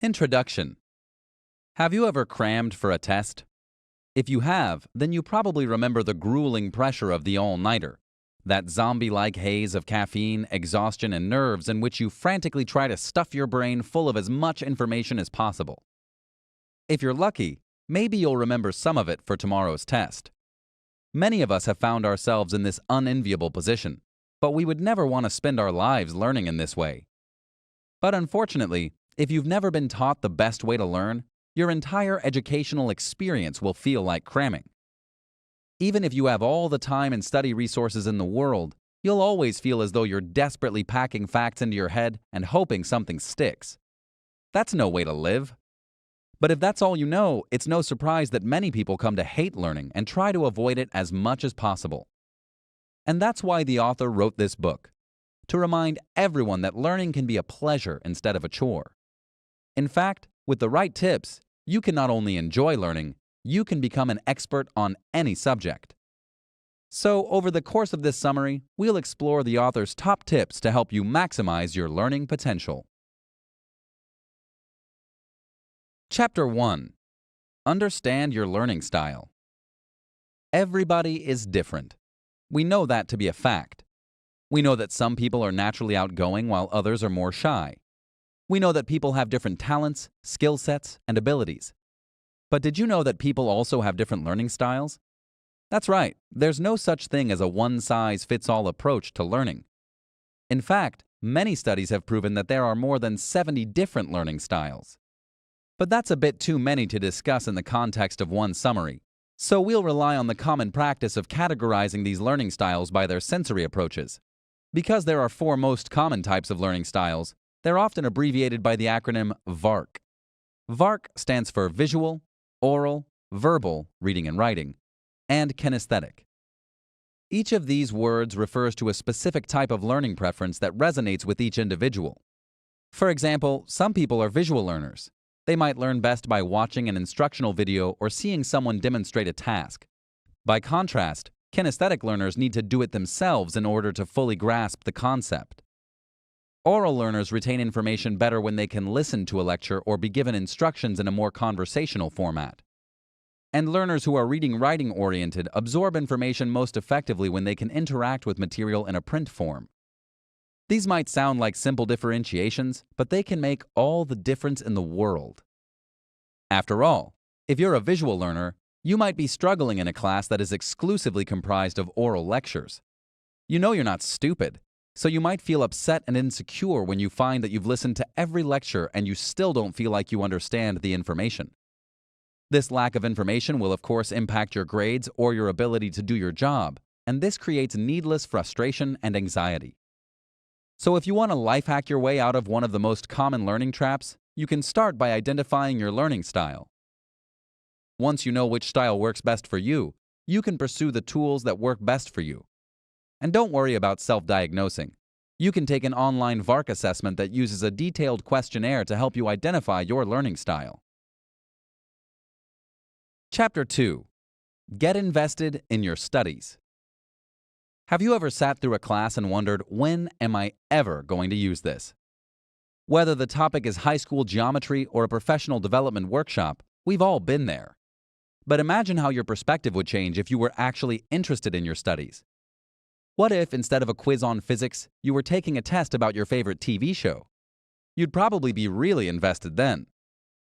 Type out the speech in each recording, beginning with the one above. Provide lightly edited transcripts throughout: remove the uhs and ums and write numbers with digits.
Introduction. Have you ever crammed for a test? If you have, then you probably remember the grueling pressure of the all-nighter, that zombie-like haze of caffeine, exhaustion, and nerves in which you frantically try to stuff your brain full of as much information as possible. If you're lucky, maybe you'll remember some of it for tomorrow's test. Many of us have found ourselves in this unenviable position, but we would never want to spend our lives learning in this way. But unfortunately, if you've never been taught the best way to learn, your entire educational experience will feel like cramming. Even if you have all the time and study resources in the world, you'll always feel as though you're desperately packing facts into your head and hoping something sticks. That's no way to live. But if that's all you know, it's no surprise that many people come to hate learning and try to avoid it as much as possible. And that's why the author wrote this book, to remind everyone that learning can be a pleasure instead of a chore. In fact, with the right tips, you can not only enjoy learning, you can become an expert on any subject. So, over the course of this summary, we'll explore the author's top tips to help you maximize your learning potential. Chapter 1. Understand your learning style. Everybody is different. We know that to be a fact. We know that some people are naturally outgoing while others are more shy. We know that people have different talents, skill sets, and abilities. But did you know that people also have different learning styles? That's right, there's no such thing as a one-size-fits-all approach to learning. In fact, many studies have proven that there are more than 70 different learning styles. But that's a bit too many to discuss in the context of one summary, so we'll rely on the common practice of categorizing these learning styles by their sensory approaches. Because there are 4 most common types of learning styles, they're often abbreviated by the acronym VARK. VARK stands for visual, oral, verbal, reading and writing, and kinesthetic. Each of these words refers to a specific type of learning preference that resonates with each individual. For example, some people are visual learners. They might learn best by watching an instructional video or seeing someone demonstrate a task. By contrast, kinesthetic learners need to do it themselves in order to fully grasp the concept. Oral learners retain information better when they can listen to a lecture or be given instructions in a more conversational format. And learners who are reading-writing oriented absorb information most effectively when they can interact with material in a print form. These might sound like simple differentiations, but they can make all the difference in the world. After all, if you're a visual learner, you might be struggling in a class that is exclusively comprised of oral lectures. You know you're not stupid, so you might feel upset and insecure when you find that you've listened to every lecture and you still don't feel like you understand the information. This lack of information will of course impact your grades or your ability to do your job, and this creates needless frustration and anxiety. So if you want to life hack your way out of one of the most common learning traps, you can start by identifying your learning style. Once you know which style works best for you, you can pursue the tools that work best for you. And don't worry about self-diagnosing. You can take an online VARK assessment that uses a detailed questionnaire to help you identify your learning style. Chapter 2. Get invested in your studies. Have you ever sat through a class and wondered, when am I ever going to use this? Whether the topic is high school geometry or a professional development workshop, we've all been there. But imagine how your perspective would change if you were actually interested in your studies. What if, instead of a quiz on physics, you were taking a test about your favorite TV show? You'd probably be really invested then.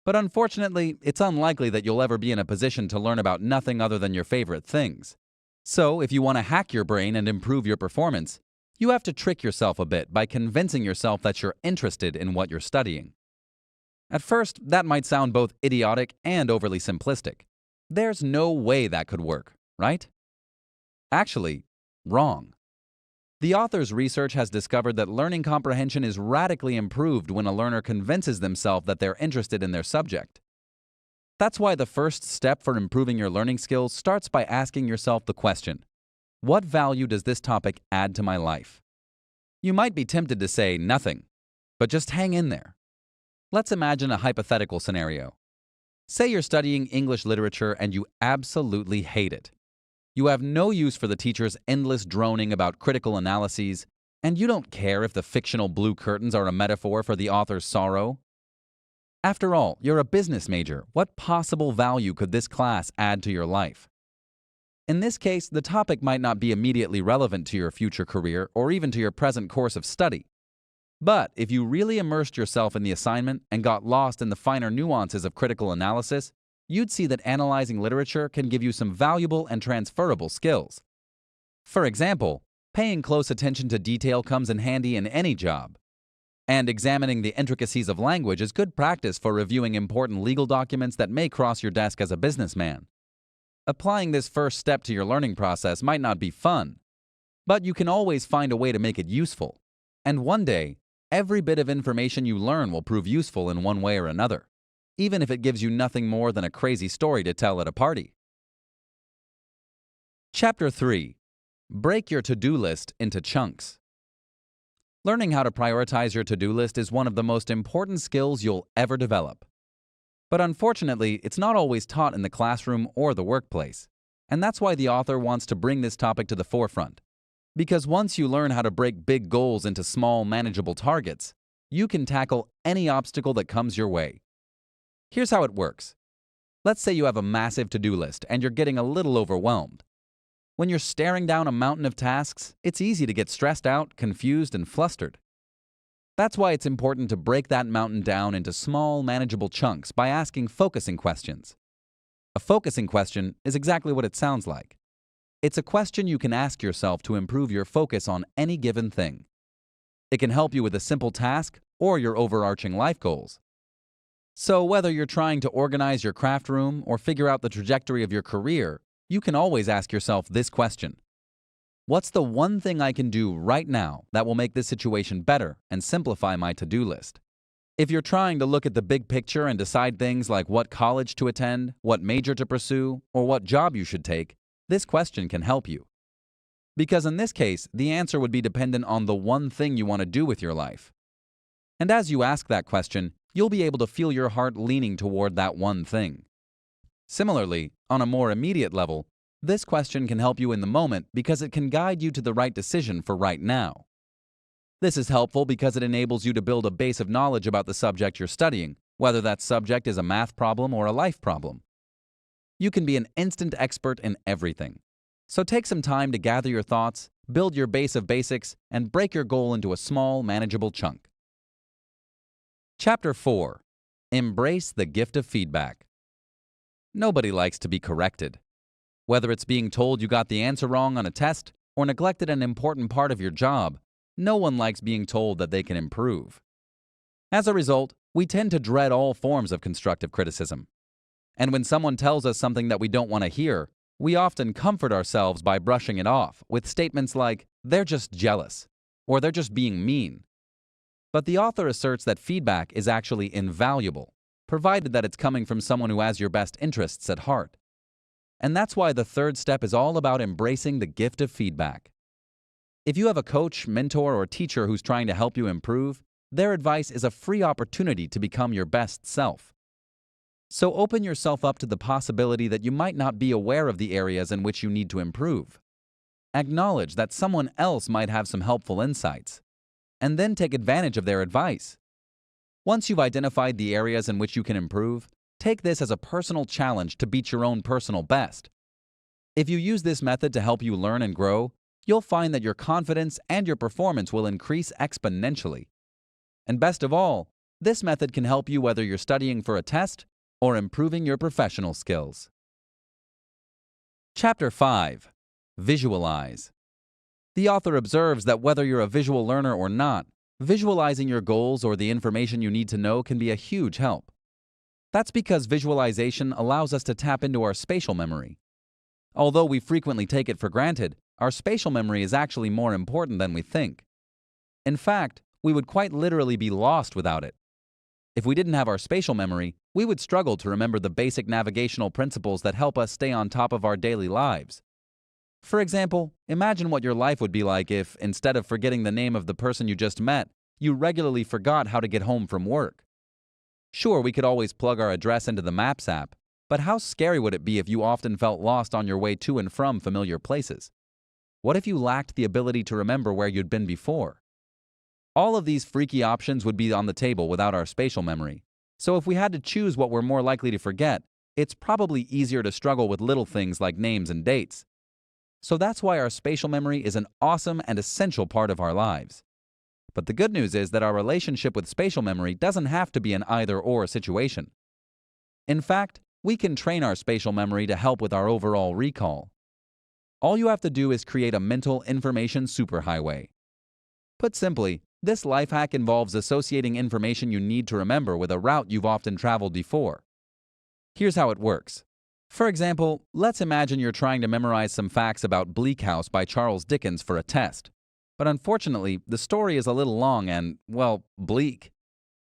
But unfortunately, it's unlikely that you'll ever be in a position to learn about nothing other than your favorite things. So, if you want to hack your brain and improve your performance, you have to trick yourself a bit by convincing yourself that you're interested in what you're studying. At first, that might sound both idiotic and overly simplistic. There's no way that could work, right? Actually, wrong. The author's research has discovered that learning comprehension is radically improved when a learner convinces themselves that they're interested in their subject. That's why the first step for improving your learning skills starts by asking yourself the question, what value does this topic add to my life? You might be tempted to say nothing, but just hang in there. Let's imagine a hypothetical scenario. Say you're studying English literature and you absolutely hate it. You have no use for the teacher's endless droning about critical analyses, and you don't care if the fictional blue curtains are a metaphor for the author's sorrow. After all, you're a business major. What possible value could this class add to your life? In this case, the topic might not be immediately relevant to your future career or even to your present course of study. But if you really immersed yourself in the assignment and got lost in the finer nuances of critical analysis, you'd see that analyzing literature can give you some valuable and transferable skills. For example, paying close attention to detail comes in handy in any job. And examining the intricacies of language is good practice for reviewing important legal documents that may cross your desk as a businessman. Applying this first step to your learning process might not be fun, but you can always find a way to make it useful. And one day, every bit of information you learn will prove useful in one way or another, even if it gives you nothing more than a crazy story to tell at a party. Chapter 3. Break your to-do list into chunks. Learning how to prioritize your to-do list is one of the most important skills you'll ever develop. But unfortunately, it's not always taught in the classroom or the workplace. And that's why the author wants to bring this topic to the forefront. Because once you learn how to break big goals into small, manageable targets, you can tackle any obstacle that comes your way. Here's how it works. Let's say you have a massive to-do list and you're getting a little overwhelmed. When you're staring down a mountain of tasks, it's easy to get stressed out, confused, and flustered. That's why it's important to break that mountain down into small, manageable chunks by asking focusing questions. A focusing question is exactly what it sounds like. It's a question you can ask yourself to improve your focus on any given thing. It can help you with a simple task or your overarching life goals. So whether you're trying to organize your craft room or figure out the trajectory of your career, you can always ask yourself this question. What's the one thing I can do right now that will make this situation better and simplify my to-do list? If you're trying to look at the big picture and decide things like what college to attend, what major to pursue, or what job you should take, this question can help you. Because in this case, the answer would be dependent on the one thing you want to do with your life. And as you ask that question, you'll be able to feel your heart leaning toward that one thing. Similarly, on a more immediate level, this question can help you in the moment because it can guide you to the right decision for right now. This is helpful because it enables you to build a base of knowledge about the subject you're studying, whether that subject is a math problem or a life problem. You can be an instant expert in everything. So take some time to gather your thoughts, build your base of basics, and break your goal into a small, manageable chunk. Chapter 4. Embrace the gift of feedback. Nobody likes to be corrected. Whether it's being told you got the answer wrong on a test or neglected an important part of your job, no one likes being told that they can improve. As a result, we tend to dread all forms of constructive criticism. And when someone tells us something that we don't want to hear, we often comfort ourselves by brushing it off with statements like, "They're just jealous," or "They're just being mean." But the author asserts that feedback is actually invaluable, provided that it's coming from someone who has your best interests at heart. And that's why the third step is all about embracing the gift of feedback. If you have a coach, mentor, or teacher who's trying to help you improve, their advice is a free opportunity to become your best self. So open yourself up to the possibility that you might not be aware of the areas in which you need to improve. Acknowledge that someone else might have some helpful insights, and then take advantage of their advice. Once you've identified the areas in which you can improve, take this as a personal challenge to beat your own personal best. If you use this method to help you learn and grow, you'll find that your confidence and your performance will increase exponentially. And best of all, this method can help you whether you're studying for a test or improving your professional skills. Chapter 5. Visualize. The author observes that whether you're a visual learner or not, visualizing your goals or the information you need to know can be a huge help. That's because visualization allows us to tap into our spatial memory. Although we frequently take it for granted, our spatial memory is actually more important than we think. In fact, we would quite literally be lost without it. If we didn't have our spatial memory, we would struggle to remember the basic navigational principles that help us stay on top of our daily lives. For example, imagine what your life would be like if, instead of forgetting the name of the person you just met, you regularly forgot how to get home from work. Sure, we could always plug our address into the Maps app, but how scary would it be if you often felt lost on your way to and from familiar places? What if you lacked the ability to remember where you'd been before? All of these freaky options would be on the table without our spatial memory, So if we had to choose what we're more likely to forget, it's probably easier to struggle with little things like names and dates. So that's why our spatial memory is an awesome and essential part of our lives. But the good news is that our relationship with spatial memory doesn't have to be an either-or situation. In fact, we can train our spatial memory to help with our overall recall. All you have to do is create a mental information superhighway. Put simply, this life hack involves associating information you need to remember with a route you've often traveled before. Here's how it works. For example, let's imagine you're trying to memorize some facts about Bleak House by Charles Dickens for a test. But unfortunately, the story is a little long and, well, bleak.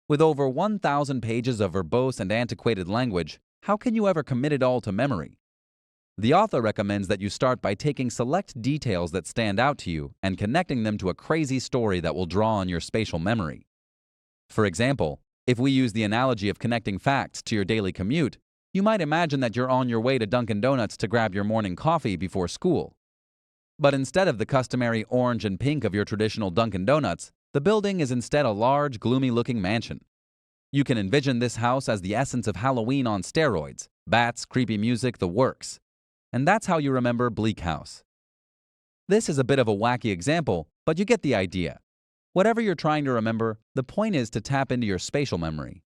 With over 1,000 pages of verbose and antiquated language, how can you ever commit it all to memory? The author recommends that you start by taking select details that stand out to you and connecting them to a crazy story that will draw on your spatial memory. For example, if we use the analogy of connecting facts to your daily commute, you might imagine that you're on your way to Dunkin' Donuts to grab your morning coffee before school. But instead of the customary orange and pink of your traditional Dunkin' Donuts, the building is instead a large, gloomy-looking mansion. You can envision this house as the essence of Halloween on steroids, bats, creepy music, the works. And that's how you remember Bleak House. This is a bit of a wacky example, but you get the idea. Whatever you're trying to remember, the point is to tap into your spatial memory.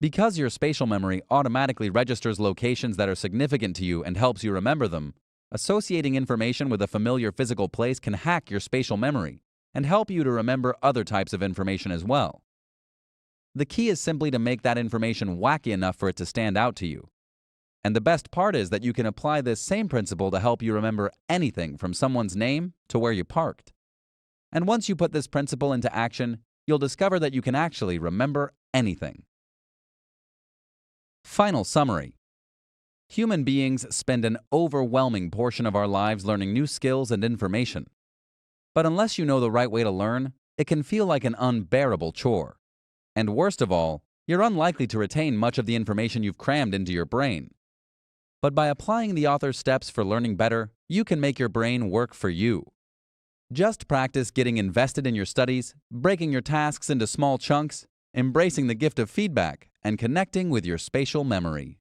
Because your spatial memory automatically registers locations that are significant to you and helps you remember them, associating information with a familiar physical place can hack your spatial memory and help you to remember other types of information as well. The key is simply to make that information wacky enough for it to stand out to you. And the best part is that you can apply this same principle to help you remember anything from someone's name to where you parked. And once you put this principle into action, you'll discover that you can actually remember anything. Final summary. Human beings spend an overwhelming portion of our lives learning new skills and information. But unless you know the right way to learn, it can feel like an unbearable chore. And worst of all, you're unlikely to retain much of the information you've crammed into your brain. But by applying the author's steps for learning better, you can make your brain work for you. Just practice getting invested in your studies, breaking your tasks into small chunks, embracing the gift of feedback, and connecting with your spatial memory.